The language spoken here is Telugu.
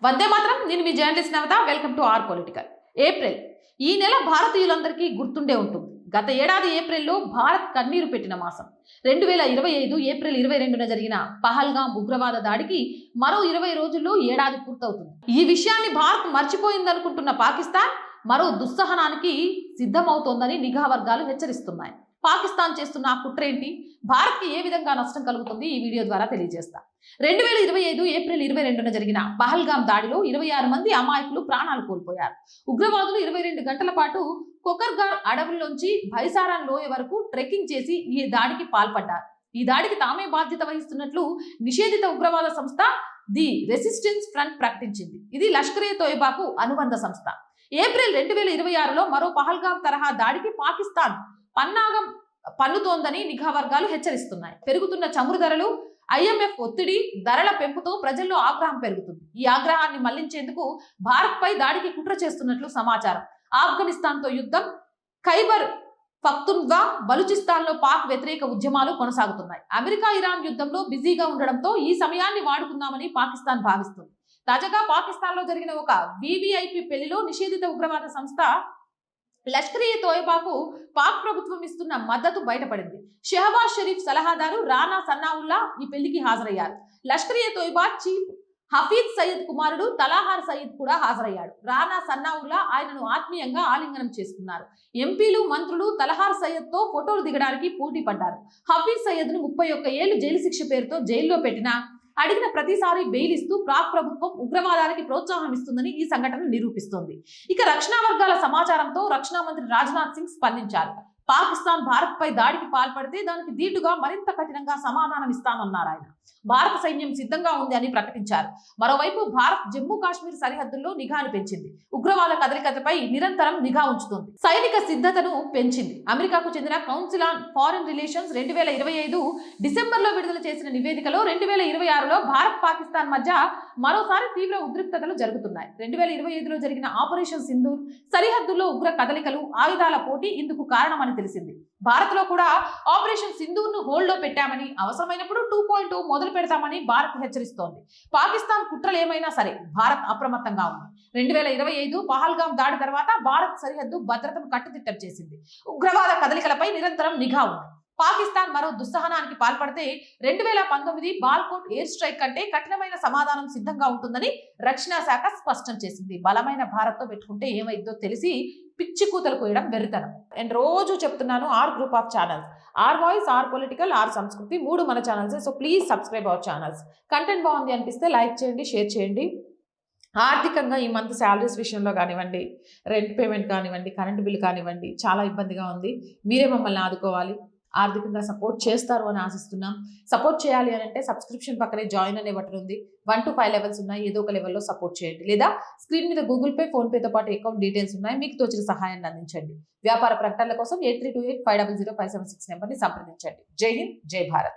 వందే మాత్రం. నేను మీ journalist Navatha. Welcome to our political. April ఈ నెల భారతీయులందరికీ గుర్తుండే ఉంటుంది. గత ఏడాది ఏప్రిల్లో భారత్ కన్నీరు పెట్టిన మాసం. 2025 ఏప్రిల్ 22న జరిగిన పహల్గాం ఉగ్రవాద దాడికి మరో 20 రోజుల్లో ఏడాది పూర్తవుతుంది. ఈ విషయాన్ని భారత్ మర్చిపోయిందనుకుంటున్న పాకిస్తాన్ మరో దుస్సహనానికి సిద్ధమవుతోందని నిఘా వర్గాలు హెచ్చరిస్తున్నాయి. పాకిస్తాన్ చేస్తున్న ఆ కుట్రేంటి, భారత్కి ఏ విధంగా నష్టం కలుగుతుంది, ఈ వీడియో ద్వారా తెలియజేస్తా. 2025 ఏప్రిల్ 22న జరిగిన పహల్గాం దాడిలో 26 మంది అమాయకులు ప్రాణాలు కోల్పోయారు. ఉగ్రవాదులు 22 గంటల పాటు కొకర్గార్ అడవుల్లోంచి భైసారాన్ లోయ వరకు ట్రెక్కింగ్ చేసి ఈ దాడికి పాల్పడ్డారు. ఈ దాడికి తామే బాధ్యత వహిస్తున్నట్లు నిషేధిత ఉగ్రవాద సంస్థ ది రెసిస్టెన్స్ ఫ్రంట్ ప్రకటించింది. ఇది లష్కర్ ఏ తోయిబాకు అనుబంధ సంస్థ. ఏప్రిల్ 2026లో మరో పహల్గాం తరహా దాడికి పాకిస్తాన్ పన్నాగం పన్నుతోందని నిఘా వర్గాలు హెచ్చరిస్తున్నాయి. పెరుగుతున్న చమురు ధరలు, IMF ఒత్తిడి, ధరల పెంపుతో ప్రజల్లో ఆగ్రహం పెరుగుతుంది. ఈ ఆగ్రహాన్ని మళ్లించేందుకు భారత్ పై దాడికి కుట్ర చేస్తున్నట్లు సమాచారం. ఆఫ్ఘనిస్తాన్తో యుద్ధం, ఖైబర్ పఖ్తుంఖ్వా, బలూచిస్తాన్లో పాక్ వ్యతిరేక ఉద్యమాలు కొనసాగుతున్నాయి. అమెరికా ఇరాన్ యుద్ధంలో బిజీగా ఉండడంతో ఈ సమయాన్ని వాడుకుందామని పాకిస్తాన్ భావిస్తుంది. తాజాగా పాకిస్తాన్లో జరిగిన ఒక VVIP పెళ్లిలో నిషేధిత ఉగ్రవాద సంస్థ లష్కర్ ఏ తోయిబాకు పాక్ ప్రభుత్వం ఇస్తున్న మద్దతు బయటపడింది. షెహబాజ్ షరీఫ్ సలహాదారు రానా సన్నావుల్లా ఈ పెళ్లికి హాజరయ్యారు. లష్కర్ ఏ తోయిబా చీఫ్ హఫీజ్ సయీద్ కుమారుడు తలాహార్ సయీద్ కూడా హాజరయ్యాడు. రానా సన్నావుల్లా ఆయనను ఆత్మీయంగా ఆలింగనం చేసుకున్నారు. ఎంపీలు, మంత్రులు తలహార్ సయ్యద్ తో ఫోటోలు దిగడానికి పోటీ పడ్డారు. హఫీజ్ సయ్యద్ ను 31 ఏళ్లు జైలు శిక్ష పేరుతో జైల్లో పెట్టినా అడిగిన ప్రతిసారి బెయిల్ ఇస్తూ పాక్ ప్రభుత్వం ఉగ్రవాదానికి ప్రోత్సాహం ఇస్తుందని ఈ సంఘటన నిరూపిస్తోంది. ఇక రక్షణ వర్గాల సమాచారంతో రక్షణ మంత్రి రాజ్నాథ్ సింగ్ స్పందించారు. పాకిస్తాన్ భారత్ పై దాడికి పాల్పడితే దానికి దీటుగా మరింత కఠినంగా సమాధానం ఇస్తామన్నారు ఆయన. భారత సైన్యం సిద్ధంగా ఉంది అని ప్రకటించారు. మరోవైపు భారత్ జమ్మూ కాశ్మీర్ సరిహద్దుల్లో నిఘాను పెంచింది. ఉగ్రవాద కదలికలపై నిరంతరం నిఘా ఉంచుతుంది. సైనిక సిద్ధతను పెంచింది. అమెరికాకు చెందిన కౌన్సిల్ ఆన్ ఫారెన్ రిలేషన్స్ 2025 డిసెంబర్లో విడుదల చేసిన నివేదికలో 2026లో భారత్ పాకిస్తాన్ మధ్య మరోసారి తీవ్ర ఉద్రిక్తతలు జరుగుతున్నాయి. 2025లో జరిగిన ఆపరేషన్ సింధూర్, సరిహద్దుల్లో ఉగ్ర కదలికలు, ఆయుధాల పోటీ ఇందుకు కారణమని తెలిసింది. భారత్ లో కూడా ఆపరేషన్ సింధూర్ ను హోల్డ్ లో పెట్టామని, అవసరమైనప్పుడు 2.0 మొదలు పెడతామని భారత్ హెచ్చరిస్తోంది. పాకిస్తాన్ కుట్రలు ఏమైనా సరే భారత్ అప్రమత్తంగా ఉంది. 2025 పహల్గాం దాడి తర్వాత భారత్ సరిహద్దు భద్రతను కట్టుదిట్టం చేసింది. ఉగ్రవాద కదలికలపై నిరంతరం నిఘా ఉంది. పాకిస్తాన్ మరో దుస్సహనానికి పాల్పడితే 2019 బాల్కోట్ ఎయిర్ స్ట్రైక్ కంటే కఠినమైన సమాధానం సిద్ధంగా ఉంటుందని రక్షణ శాఖ స్పష్టం చేసింది. బలమైన భారత్ తో పెట్టుకుంటే ఏమైందో తెలిసి పిచ్చి కూతలు కోయడం వెర్రితనం. అండ్ రోజు చెప్తున్నాను, our group of channels, our voice, our political, our Samskriti, 3 మన channels. So please subscribe our channels. Content బాగుంది అనిపిస్తే లైక్ చేయండి, షేర్ చేయండి. ఆర్థికంగా ఈ మంత్ శాలరీస్ విషయంలో కానివ్వండి, రెంట్ పేమెంట్ కానివ్వండి, కరెంటు బిల్లు కానివ్వండి, చాలా ఇబ్బందిగా ఉంది. మీరే మమ్మల్ని ఆదుకోవాలి. ఆర్థికంగా సపోర్ట్ చేస్తారు అని ఆశిస్తున్నాం. సపోర్ట్ చేయాలి అని అంటే సబ్స్క్రిప్షన్ పక్కనే జాయిన్ అనే బటన్ ఉంది. 1 to 5 లెవెల్స్ ఉన్నాయి. ఏదో ఒక లెవెల్లో సపోర్ట్ చేయండి. లేదా స్క్రీన్ మీద గూగుల్ పే, ఫోన్ పేతో పాటు అకౌంట్ డీటెయిల్స్ ఉన్నాయి. మీకు తోచిన సహాయాన్ని అందించండి. వ్యాపార ప్రకటనల కోసం 8328500576 నెంబర్ని సంప్రదించండి. జై హింద్, జై భారత్.